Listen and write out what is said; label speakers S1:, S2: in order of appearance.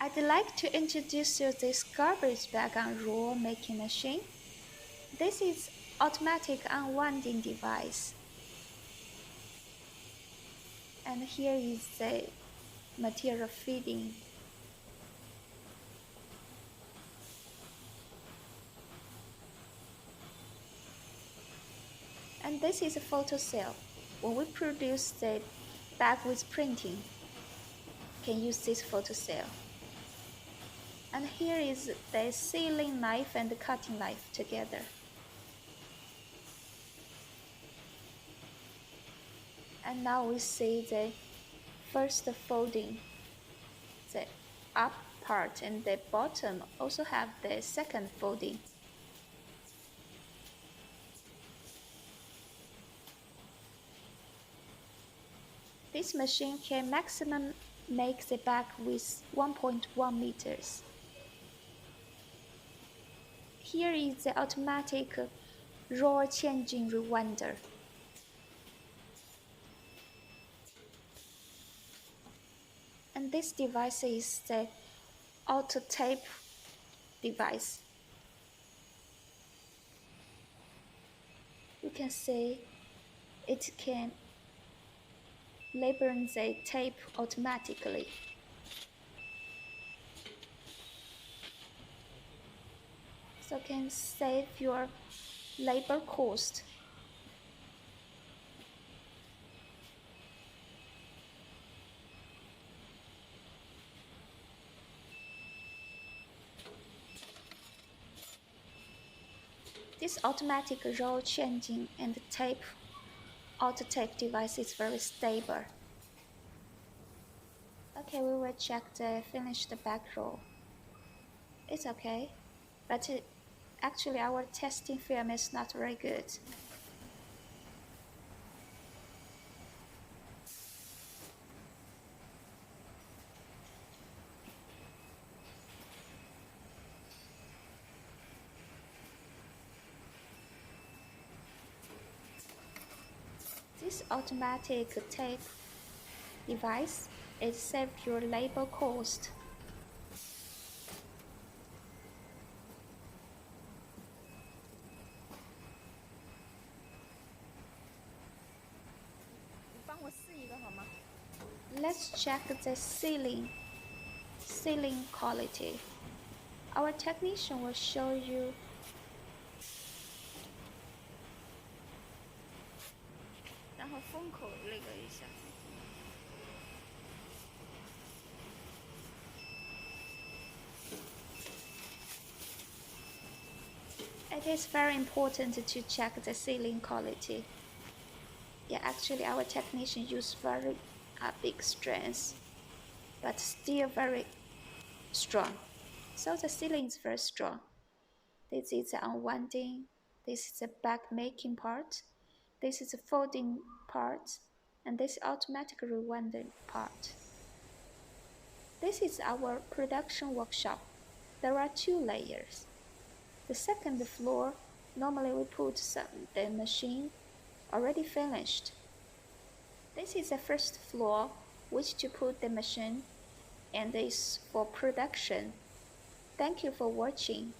S1: I'd like to introduce you this garbage bag and roll making machine. This is automatic unwinding device. And here is the material feeding. And this is a photo cell. When we produce the bag with printing, can use this photo cell. And here is the sealing knife and the cutting knife together. And now we see the first folding, the up part and the bottom also have the second folding. This machine can maximum make the bag with 1.1 meters. Here is the automatic roll changing rewinder. And this device is the auto tape device. You can see it can label the tape automatically. So can save your labor cost. This automatic roll changing and tape auto tape device is very stable. Okay, we will check the finished back roll. It's okay, but actually our testing film is not very good. This automatic tape device it saves your labor cost. Let's check the sealing quality. Our technician will show you. It is very important to check the sealing quality. Yeah, actually our technician used very big strength, but still very strong. So the sealing is very strong. This is the unwinding, this is the bag making part, this is the folding part, and this automatic rewinding part. This is our production workshop. There are two layers. The second floor, normally we put the machine already finished. This is the first floor, which to put the machine, and is for production. Thank you for watching.